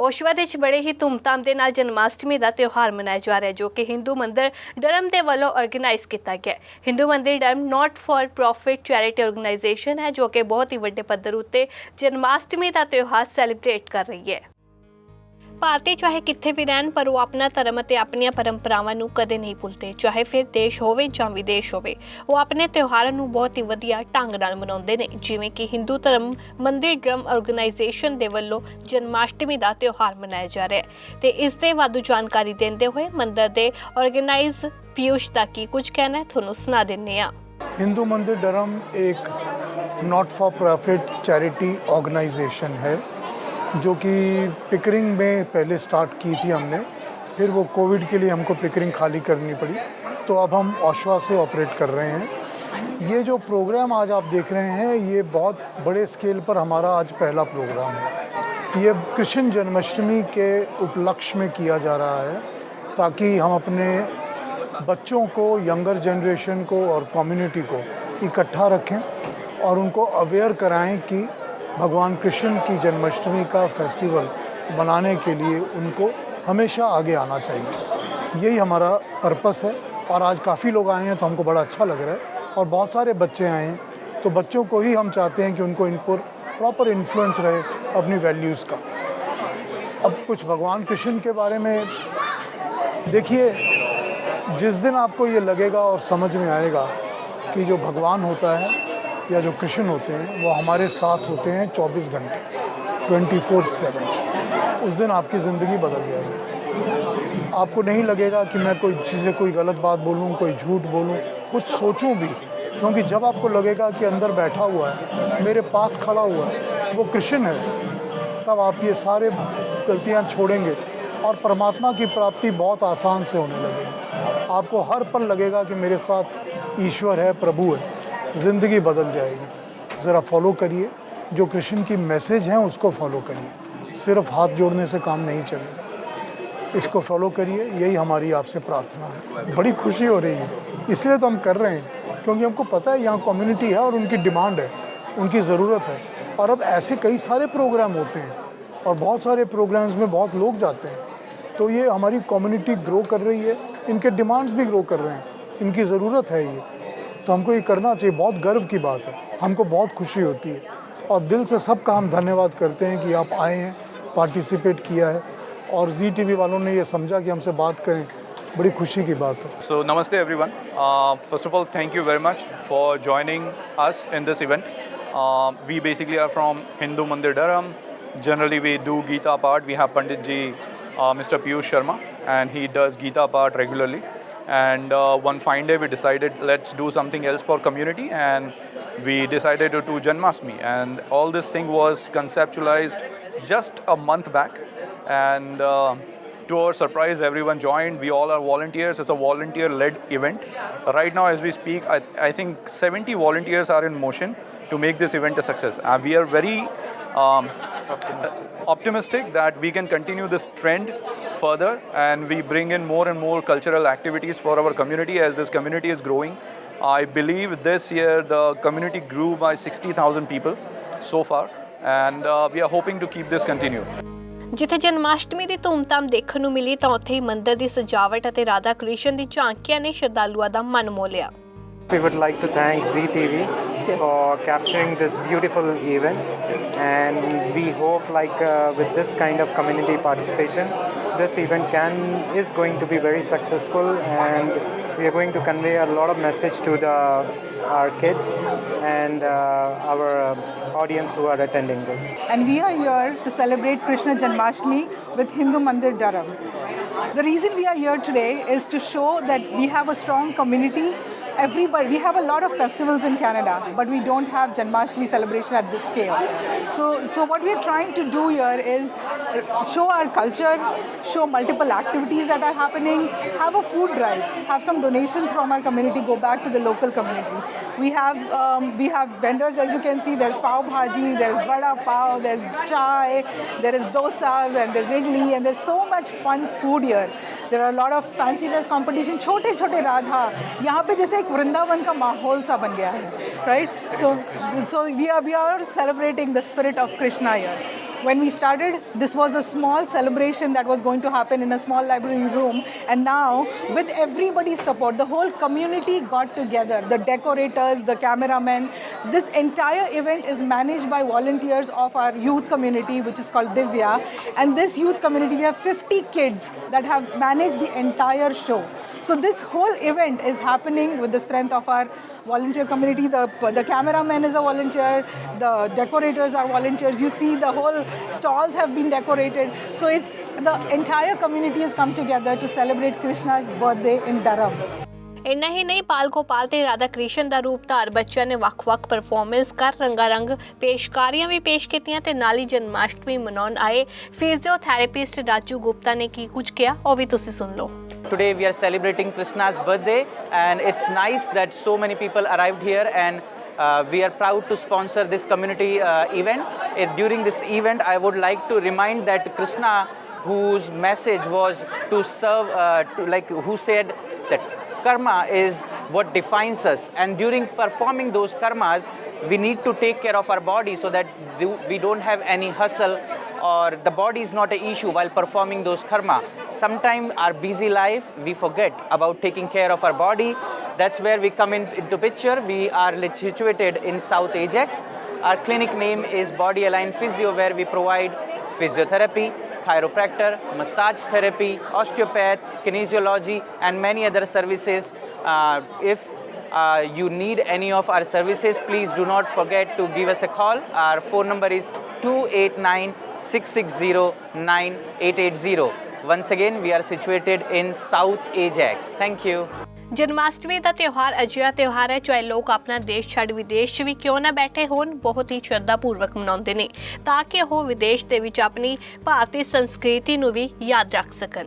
ओशवा ਦੇ बड़े ही धूमधाम ਦੇ ਨਾਲ ਜਨਮਾਸ਼ਟਮੀ ਦਾ ਤਿਉਹਾਰ ਮਨਾਇਆ ਜਾ ਰਿਹਾ ਜੋ ਕਿ ਹਿੰਦੂ ਮੰਦਿਰ ਡਰਮ ਦੇ ਵੱਲੋਂ ਆਰਗੇਨਾਈਜ਼ ਕੀਤਾ ਗਿਆ ਹੈ। ਹਿੰਦੂ ਮੰਦਿਰ drum not for profit charity organisation ਹੈ ਜੋ ਕਿ ਬਹੁਤ ਹੀ ਵੱਡੇ ਪੱਧਰ ਉੱਤੇ ਜਨਮਾਸ਼ਟਮੀ ਦਾ ਤਿਉਹਾਰ ਸੈਲੀਬ੍ਰੇਟ ਕਰ ਰਹੀ ਹੈ। ਭਾਰਤੀ ਚਾਹੇ ਕਿੱਥੇ ਵੀ ਰਹਿਣ ਪਰ ਉਹ ਆਪਣਾ ਧਰਮ ਅਤੇ ਆਪਣੀਆਂ ਪਰੰਪਰਾਵਾਂ ਨੂੰ ਕਦੇ ਨਹੀਂ ਭੁੱਲਦੇ, ਚਾਹੇ ਫਿਰ ਦੇਸ਼ ਹੋਵੇ ਜਾਂ ਵਿਦੇਸ਼ ਹੋਵੇ। ਉਹ ਆਪਣੇ ਤਿਉਹਾਰਾਂ ਨੂੰ ਬਹੁਤ ਹੀ ਵਧੀਆ ਢੰਗ ਨਾਲ ਮਨਾਉਂਦੇ ਨੇ, ਜਿਵੇਂ ਕਿ ਹਿੰਦੂ ਧਰਮ ਮੰਦਿਰ ਡਰਮ ਆਰਗੇਨਾਈਜੇਸ਼ਨ ਦੇ ਵੱਲੋਂ ਜਨਮਾਸ਼ਟਮੀ ਦਾ ਤਿਉਹਾਰ ਮਨਾਇਆ ਜਾ ਰਿਹਾ ਹੈ। ਤੇ ਇਸ ਦੇ ਵਾਧੂ ਜਾਣਕਾਰੀ ਦਿੰਦੇ ਹੋਏ ਮੰਦਿਰ ਦੇ ਆਰਗੇਨਾਈਜ਼ ਪੀयूष ਦਾ ਕੀ ਕੁਝ ਕਹਿਣਾ ਹੈ ਤੁਹਾਨੂੰ ਸੁਣਾ ਦਿੰਦੇ ਹਾਂ। हिंदू मंदिर डरम एक not for profit charity organization है जो कि पिकरिंग में पहले स्टार्ट की थी हमने, फिर वो कोविड के लिए हमको पिकरिंग खाली करनी पड़ी, तो अब हम ओशवा से ऑपरेट कर रहे हैं। ये जो प्रोग्राम आज आप देख रहे हैं ये बहुत बड़े स्केल पर हमारा आज पहला प्रोग्राम है। ये कृष्ण जन्माष्टमी के उपलक्ष्य में किया जा रहा है ताकि हम अपने बच्चों को, यंगर जनरेशन को और कम्युनिटी को इकट्ठा रखें और उनको अवेयर कराएं कि भगवान कृष्ण की जन्माष्टमी का फेस्टिवल बनाने के लिए उनको हमेशा आगे आना चाहिए। यही हमारा पर्पस है और आज काफ़ी लोग आए हैं तो हमको बड़ा अच्छा लग रहा है और बहुत सारे बच्चे आए हैं तो बच्चों को ही हम चाहते हैं कि उनको इन पर प्रॉपर इन्फ्लुएंस रहे अपनी वैल्यूज़ का। अब कुछ भगवान कृष्ण के बारे में देखिए, जिस दिन आपको ये लगेगा और समझ में आएगा कि जो भगवान होता है या जो कृष्ण होते हैं वो हमारे साथ होते हैं 24 घंटे 24/7, उस दिन आपकी ज़िंदगी बदल जाएगी। आपको नहीं लगेगा कि मैं कोई चीज़ें, कोई गलत बात बोलूँ, कोई झूठ बोलूँ, कुछ सोचूं भी, क्योंकि जब आपको लगेगा कि अंदर बैठा हुआ है, मेरे पास खड़ा हुआ है, वो कृष्ण है, तब आप ये सारे गलतियाँ छोड़ेंगे और परमात्मा की प्राप्ति बहुत आसान से होने लगेगी। आपको हर पल लगेगा कि मेरे साथ ईश्वर है, प्रभु है, ज़िंदगी बदल जाएगी। ज़रा फॉलो करिए, जो कृष्ण की मैसेज हैं उसको फॉलो करिए, सिर्फ हाथ जोड़ने से काम नहीं चलेगा। इसको फॉलो करिए, यही हमारी आपसे प्रार्थना है। बड़ी खुशी हो रही है, इसलिए तो हम कर रहे हैं क्योंकि हमको पता है यहाँ कम्युनिटी है और उनकी डिमांड है, उनकी ज़रूरत है। और अब ऐसे कई सारे प्रोग्राम होते हैं और बहुत सारे प्रोग्राम्स में बहुत लोग जाते हैं, तो ये हमारी कम्युनिटी ग्रो कर रही है, इनके डिमांड्स भी ग्रो कर रहे हैं, इनकी ज़रूरत है ये, तो हमको ये करना चाहिए। बहुत गर्व की बात है, हमको बहुत खुशी होती है और दिल से सबका हम धन्यवाद करते हैं कि आप आए हैं, पार्टिसिपेट किया है और जी टीवी वालों ने ये समझा कि हमसे बात करें, बड़ी खुशी की बात है। So namaste everyone. First of all, thank you very much for joining us in this event. We basically are from Hindu Mandir Dharam. Generally we do Gita part. We have Pandit Ji, Mr. Piyush Sharma, and he does Gita part regularly. And one fine day we decided let's do something else for community, and we decided to do Janmashtami. And all this thing was conceptualized just a month back, and to our surprise everyone joined. We all are volunteers. It's a volunteer led event. Right now as we speak, I think 70 volunteers are in motion to make this event a success. We are very optimistic that we can continue this trend further and we bring in more and more cultural activities for our community as this community is growing. I believe this year the community grew by 60,000 people so far, and we are hoping to keep this continue. ਜਿੱਥੇ ਜਨਮਾਸ਼ਟਮੀ ਦੀ ਧੂਮਧਾਮ ਦੇਖਣ ਨੂੰ ਮਿਲੀ ਤਾਂ ਉੱਥੇ ਹੀ ਮੰਦਿਰ ਦੀ ਸਜਾਵਟ ਅਤੇ ਰਾਧਾ ਕ੍ਰਿਸ਼ਨ ਦੀ ਝਾਂਕੀਆਂ ਨੇ ਸ਼ਰਧਾਲੂਆਂ ਦਾ ਮਨ ਮੋਹ ਲਿਆ। We would like to thank Zee TV for capturing this beautiful event, and we hope with this kind of community participation, this event is going to be very successful, and we are going to convey a lot of message to our kids and our audience who are attending this. And we are here to celebrate Krishna Janmashtami with Hindu Mandir Dharam. The reason we are here today is to show that we have a strong community. Everybody, we have a lot of festivals in Canada, but we don't have Janmashtami celebration at this scale. So what we are trying to do here is show our culture, show multiple activities that are happening, have a food drive, have some donations from our community go back to the local community. We have vendors, as you can see. There's pav bhaji, there's vada pav, there's chai, there is dosas, and there's idli, and there's so much fun food here. There are a lot of fancy dress competition, छोटे छोटे राधा, यहाँ पे जैसे एक वृंदावन का माहौल सा बन गया है, right? So we are celebrating the spirit of Krishna here. When we started, this was a small celebration that was going to happen in a small library room, and now with everybody's support, the whole community got together, the decorators, the cameramen. This entire event is managed by volunteers of our youth community, which is called Divya, and this youth community, we have 50 kids that have managed the entire show. So this whole event is happening with the strength of our volunteer community. The cameraman is a volunteer, the decorators are volunteers. You see the whole stalls have been decorated. So it's the entire community has come together to celebrate Krishna's birthday in Durham. ਇੰਨਾ ਹੀ ਨਹੀਂ, ਪਾਲ ਗੋਪਾਲ ਤੇ ਰਾਧਾ ਕ੍ਰਿਸ਼ਨ ਦਾ ਰੂਪ ਧਾਰ ਬੱਚਿਆਂ ਨੇ ਵੱਖ-ਵੱਖ performance ਕਰ ਰੰਗਾਰੰਗ ਪੇਸ਼ਕਾਰੀਆਂ ਵੀ ਪੇਸ਼ ਕੀਤੀਆਂ ਤੇ ਨਾਲ ਹੀ ਜਨਮਾਸ਼ਟਮੀ ਮਨਾਉਣ ਆਏ ਫਿਜ਼ੀਓਥੈਰੇਪਿਸਟ ਰਾਜੂ ਗੁਪਤਾ ਨੇ ਕੀ ਕੁਝ ਕਿਹਾ ਉਹ ਵੀ ਤੁਸੀਂ ਸੁਣ ਲਓ। Today we are celebrating Krishna's birthday, and it's nice that so many people arrived here, and we are proud to sponsor this community event. During this event, I would like to remind that Krishna, whose message was to serve, who said that karma is what defines us, and during performing those karmas, we need to take care of our body so that we don't have any hustle, or the body is not an issue while performing those karma. Sometimes our busy life, we forget about taking care of our body. That's where we come into picture. We are situated in South Ajax. Our clinic name is Body Align Physio, where we provide physiotherapy, chiropractor, massage therapy, osteopath, kinesiology, and many other services. If you need any of our services, please do not forget to give us a call. Our phone number is 289-660-9880. Once again, we are situated in South Ajax. Thank you. Janmashtami ਦਾ ਤਿਉਹਾਰ ਅਜਿਹਾ ਤਿਉਹਾਰ ਹੈ ਚਾਹੇ ਲੋਕ ਆਪਣਾ ਦੇਸ਼ ਛੱਡ ਵਿਦੇਸ਼ 'ਚ ਵੀ ਕਿਉਂ ਨਾ ਬੈਠੇ ਹੋਣ, ਬਹੁਤ ਹੀ ਸ਼ਰਧਾਪੂਰਵਕ ਮਨਾਉਂਦੇ ਨੇ ਤਾਂ ਕਿ ਉਹ ਵਿਦੇਸ਼ ਦੇ ਵਿੱਚ ਆਪਣੀ ਭਾਰਤੀ ਸੰਸਕ੍ਰਿਤੀ ਨੂੰ ਵੀ ਯਾਦ ਰੱਖ ਸਕਣ।